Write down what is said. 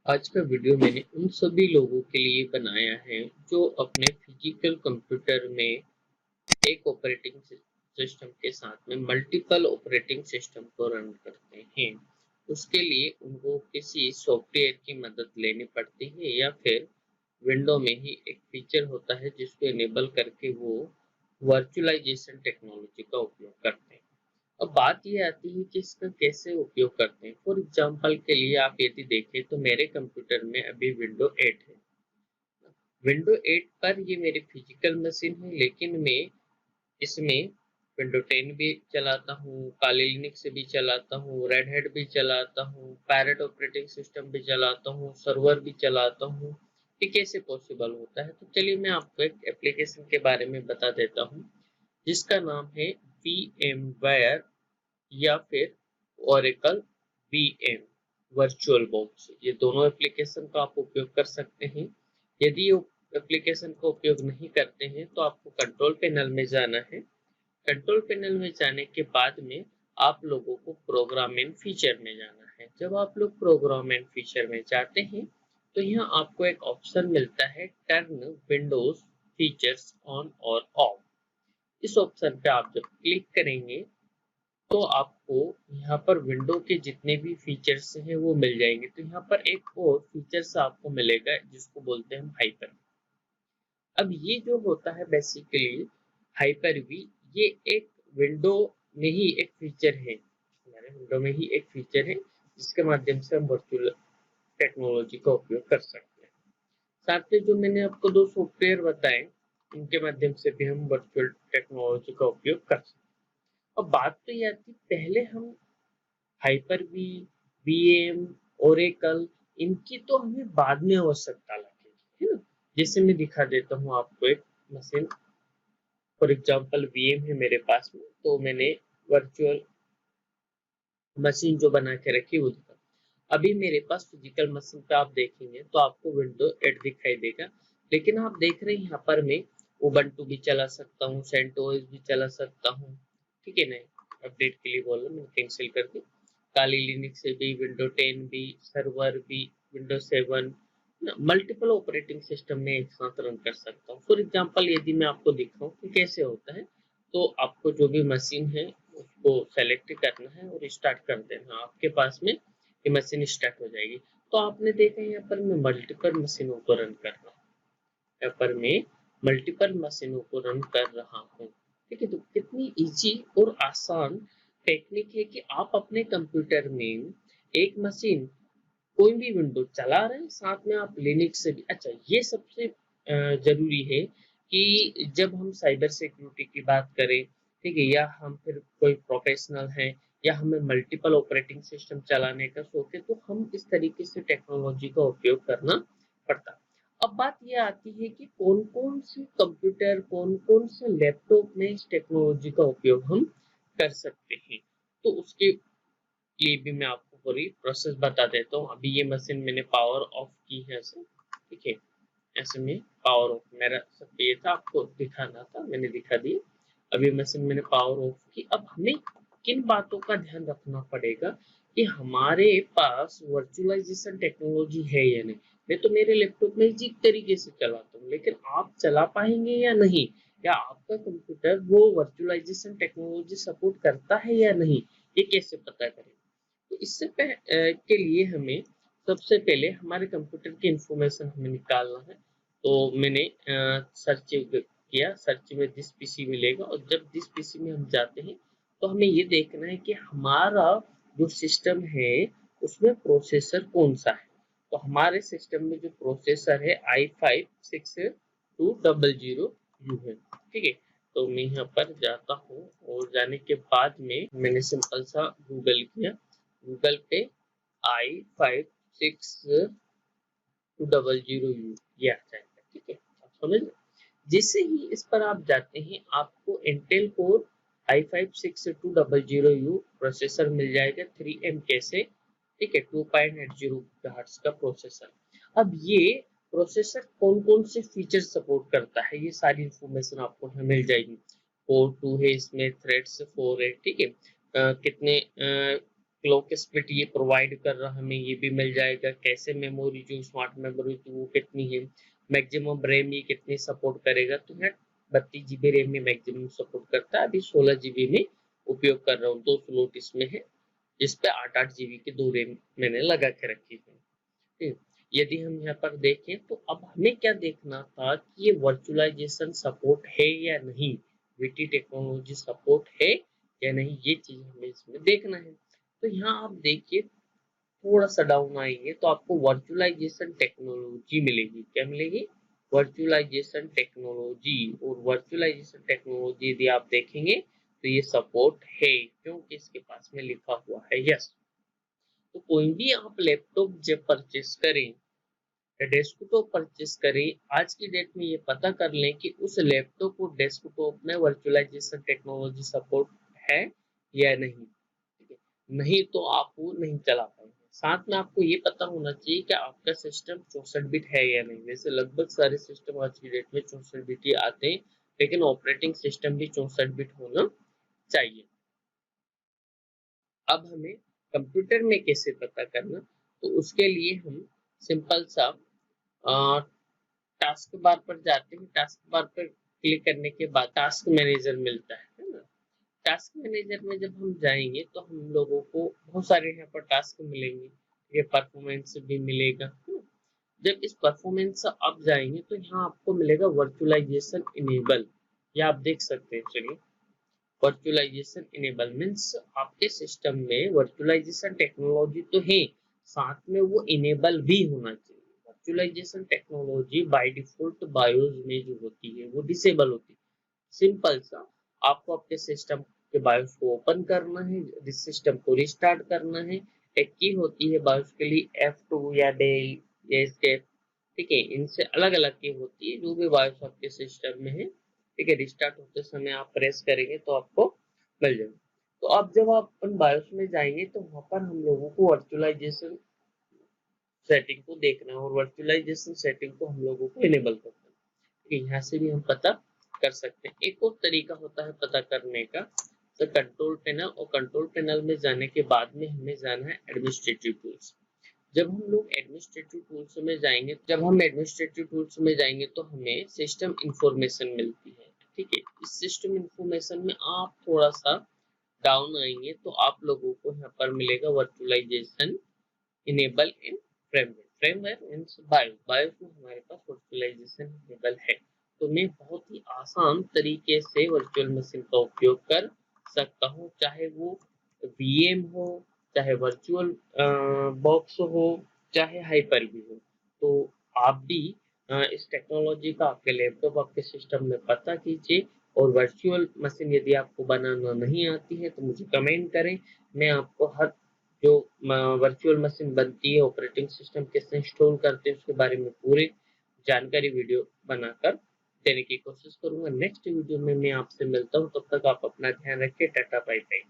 आज का वीडियो मैंने उन सभी लोगों के लिए बनाया है जो अपने फिजिकल कंप्यूटर में एक ऑपरेटिंग सिस्टम के साथ में मल्टीपल ऑपरेटिंग सिस्टम को रन करते हैं। उसके लिए उनको किसी सॉफ्टवेयर की मदद लेनी पड़ती है या फिर विंडो में ही एक फीचर होता है जिसको इनेबल करके वो वर्चुअलाइजेशन टेक्नोलॉजी का उपयोग करते हैं। अब बात ये आती है कि इसका कैसे उपयोग करते हैं। फॉर एग्जाम्पल के लिए आप यदि देखें तो मेरे कंप्यूटर में अभी विंडो 8 है। विंडो 8 पर ये मेरी फिजिकल मशीन है, लेकिन मैं इसमें विंडो 10 भी चलाता हूँ, काली लिनक्स भी चलाता हूँ, रेड हैट भी चलाता हूँ, पैरेट ऑपरेटिंग सिस्टम भी चलाता हूँ, सर्वर भी चलाता हूँ। ये कैसे पॉसिबल होता है? तो चलिए मैं आपको एक एप्लीकेशन के बारे में बता देता हूँ जिसका नाम है VMware या फिर Oracle VM वर्चुअल बॉक्स। ये दोनों एप्लीकेशन का आप उपयोग कर सकते हैं। यदि एप्लीकेशन का उपयोग नहीं करते हैं तो आपको कंट्रोल पैनल में जाना है। कंट्रोल पैनल में जाने के बाद में आप लोगों को प्रोग्राम एंड फीचर में जाना है। जब आप लोग प्रोग्राम एंड फीचर में जाते हैं तो यहाँ आपको एक ऑप्शन मिलता है टर्न विंडोज फीचर्स ऑन और ऑफ। इस ऑप्शन पे आप जब क्लिक करेंगे तो आपको यहाँ पर विंडो के जितने भी फीचर्स हैं वो मिल जाएंगे। तो यहाँ पर एक और फीचर्स आपको मिलेगा जिसको बोलते हैं हाइपर। अब ये जो होता है बेसिकली हाइपर वी, ये एक विंडो में ही एक फीचर है, हमारे विंडो में ही एक फीचर है जिसके माध्यम से हम वर्चुअल टेक्नोलॉजी का उपयोग कर सकते हैं। साथ में जो मैंने आपको दो सॉफ्टवेयर बताए इनके माध्यम से भी हम वर्चुअल टेक्नोलॉजी का उपयोग कर सकते हैं। अब बात तो ये आती, पहले हम हाइपर वी, वीएम, ओरेकल, इनकी तो हमें बाद में आवश्यकता लगेगी, है ना। जैसे मैं दिखा देता हूँ आपको एक मशीन। फॉर एग्जांपल वीएम है मेरे पास में, तो मैंने वर्चुअल मशीन जो बना के रखी वो दिखा। अभी मेरे पास फिजिकल मशीन पे आप देखेंगे तो आपको विंडो 8 दिखाई देगा, लेकिन आप देख रहे हैं यहाँ पर मैं उबंटू भी चला सकता हूँ, सेंटोस भी चला सकता हूँ। ठीक है ना, अपडेट के लिए बोल रहा, मैंने कैंसिल कर दी। काली लिनक्स से भी, विंडो 10 भी, सर्वर भी, विंडो 7, मल्टीपल ऑपरेटिंग सिस्टम में एक साथ रन कर सकता हूँ। फॉर एग्जाम्पल यदि मैं आपको दिखाऊं कि कैसे होता है, तो आपको जो भी मशीन है उसको सेलेक्ट करना है और स्टार्ट कर देना। आपके पास में ये मशीन स्टार्ट हो जाएगी। तो आपने देखा यहाँ पर मैं मल्टीपल मशीनों को रन कर रहा हूँ, यहाँ पर मैं मल्टीपल मशीनों को रन कर रहा हूँ। ठीक है, तो कितनी इजी और आसान टेक्निक है कि आप अपने कंप्यूटर में एक मशीन, कोई भी विंडो चला रहे हैं, साथ में आप लिनक्स से भी। अच्छा, ये सबसे जरूरी है कि जब हम साइबर सिक्योरिटी की बात करें, ठीक है, या हम फिर कोई प्रोफेशनल हैं, या हमें मल्टीपल ऑपरेटिंग सिस्टम चलाने का शौक है, तो हम इस तरीके से टेक्नोलॉजी का उपयोग करना पड़ता। अब बात ये आती है कि कौन कौन से कंप्यूटर, कौन कौन से लैपटॉप में इस टेक्नोलॉजी का उपयोग हम कर सकते हैं। तो उसके लिए भी मैं आपको पूरी प्रोसेस बता देता हूँ। अभी ये मशीन मैंने पावर ऑफ की है ऐसे, ठीक है, ऐसे में पावर ऑफ मेरा सब ये था, आपको दिखाना था, मैंने दिखा दिया। अभी मशीन मैंने पावर ऑफ की। अब हमें किन बातों का ध्यान रखना पड़ेगा कि हमारे पास वर्चुअलाइजेशन टेक्नोलॉजी है या नहीं। मैं तो मेरे लैपटॉप में इसी तरीके से चलाता हूँ, लेकिन आप चला पाएंगे या नहीं, या आपका कंप्यूटर वो वर्चुअलाइजेशन टेक्नोलॉजी सपोर्ट करता है या नहीं, ये कैसे पता करें। तो इससे के लिए हमें सबसे पहले हमारे कंप्यूटर की इंफॉर्मेशन हमें निकालना है। तो मैंने सर्च किया, सर्च में दिस पीसी मिलेगा, और जब दिस पीसी में हम जाते हैं तो हमें ये देखना है कि हमारा जो सिस्टम है उसमें प्रोसेसर कौन सा है। तो हमारे सिस्टम में जो प्रोसेसर है i5-6200U है। ठीक है, तो मैं यहाँ पर जाता हूँ, और जाने के बाद में मैंने सिंपल सा गूगल किया। गूगल पे i5-6200U ये आ जाएगा। ठीक है, आप समझ लो। जैसे ही इस पर आप जाते हैं आपको इंटेल कोर i5-6200U प्रोसेसर मिल जाएगा 3M से। ठीक है, 2.80 GHz का प्रोसेसर। अब ये प्रोसेसर कौन कौन से फीचर सपोर्ट करता है, ये सारी इंफॉर्मेशन आपको यहाँ मिल जाएगी। कोर 2 है इसमें, थ्रेड्स 4 है। ठीक है, कितने क्लॉक स्पीड ये प्रोवाइड कर रहा, हमें ये भी मिल जाएगा। कैसे मेमोरी, जो स्मार्ट मेमोरी थी वो कितनी है, मैक्सिमम रैम ये कितनी सपोर्ट करेगा। तो यहाँ 32 GB रैम में मैक्सिमम सपोर्ट करता है। अभी 16 GB में उपयोग कर रहा हूँ, 2 स्लॉट इसमें है, जिसपे 8-8 GB की 2 रैम मैंने लगा के रखी है। ठीक, यदि हम यहाँ पर देखें तो अब हमें क्या देखना था कि ये वर्चुअलाइजेशन सपोर्ट है या नहीं, वीटी टेक्नोलॉजी सपोर्ट है या नहीं, ये चीज हमें इसमें देखना है। तो यहाँ आप देखिए, थोड़ा सा डाउन आएंगे तो आपको वर्चुअलाइजेशन टेक्नोलॉजी मिलेगी। क्या मिलेगी? Virtualization technology. और वर्चुअलाइजेशन टेक्नोलॉजी यदि आप देखेंगे तो ये सपोर्ट है, क्योंकि इसके पास में लिखा हुआ है यस। तो कोई भी आप लैपटॉप जब परचेस करें, डेस्कटॉप परचेस करें, आज की डेट में ये पता कर लें कि उस लैपटॉप और डेस्कटॉप में वर्चुअलाइजेशन टेक्नोलॉजी सपोर्ट है या नहीं। ठीक है, नहीं तो आप वो नहीं चला पाएंगे। साथ में आपको ये पता होना चाहिए कि आपका सिस्टम 64 बिट है या नहीं। वैसे लगभग सारे सिस्टम आज की डेट में 64 बिट ही आते हैं, लेकिन ऑपरेटिंग सिस्टम भी 64 बिट होना चाहिए। अब हमें कंप्यूटर में कैसे पता करना, तो उसके लिए हम सिंपल सा टास्क बार पर जाते हैं। टास्क बार पर क्लिक करने के बाद टास्क मैनेजर मिलता है ना। टास्क मैनेजर में जब हम जाएंगे तो हम लोगों को बहुत सारे यहाँ पर टास्क मिलेंगे। ये परफॉर्मेंस भी मिलेगा है ना? जब इस परफॉर्मेंस आप जाएंगे तो यहाँ आपको मिलेगा वर्चुअलाइजेशन इनेबल। ये आप देख सकते हैं। चलिए, वर्चुअलाइजेशन इनेबल मीन्स आपके सिस्टम में वर्चुअलाइजेशन टेक्नोलॉजी तो है, साथ में वो इनेबल भी होना चाहिए। Virtualization technology by default BIOS में जो होती है वो डिसेबल होती है। सिंपल सा, आपको अपने सिस्टम के बायोस को ओपन करना है, सिस्टम को रिस्टार्ट करना है। एक की होती है बायोस के लिए, F2 या डेल या एस्केप। ठीक है, इनसे अलग अलग की होती है। जो भी बायोस आपके सिस्टम में है, ठीक है, रिस्टार्ट होते समय आप प्रेस करेंगे तो आपको मिल जाएगा। तो अब जब आप अपन बायोस में जाएंगे तो वहां पर हम लोगों को वर्चुअलाइजेशन सेटिंग को देखना है, और वर्चुअलाइजेशन सेटिंग को हम लोगों को इनेबल करना है। ठीक है, यहाँ से भी हम पता कर सकते हैं। एक और तरीका होता है पता करने का, तो कंट्रोल पैनल, और कंट्रोल पैनल में जाने के बाद में हमें जाना है एडमिनिस्ट्रेटिव टूल्स। जब हम लोग एडमिनिस्ट्रेटिव टूल्स में जाएंगे, तो हमें सिस्टम इंफॉर्मेशन मिलती है। ठीक है, इस सिस्टम इंफॉर्मेशन में आप थोड़ा सा डाउन आएंगे तो आप लोगों को यहाँ पर मिलेगा virtualization enable in firmware. Firmware means BIOS. BIOS में हमारे पास वर्चुअलाइजेशन इनेबल है। तो मैं बहुत ही आसान तरीके से वर्चुअल मशीन का उपयोग कर सकता हूँ, चाहे वो वीएम हो, चाहे वर्चुअल बॉक्स हो, चाहे हाइपर भी हो। तो आप भी इस टेक्नोलॉजी का आपके लैपटॉप, आपके सिस्टम में पता कीजिए। और वर्चुअल मशीन यदि आपको बनाना नहीं आती है तो मुझे कमेंट करें। मैं आपको हर जो वर्चुअल मशीन बनती है, ऑपरेटिंग सिस्टम कैसे इंस्टॉल करते हैं, उसके बारे में पूरी जानकारी वीडियो बनाकर देने की कोशिश करूंगा। नेक्स्ट वीडियो में मैं आपसे मिलता हूं, तब तक आप अपना ध्यान रखिए। Tata bye bye.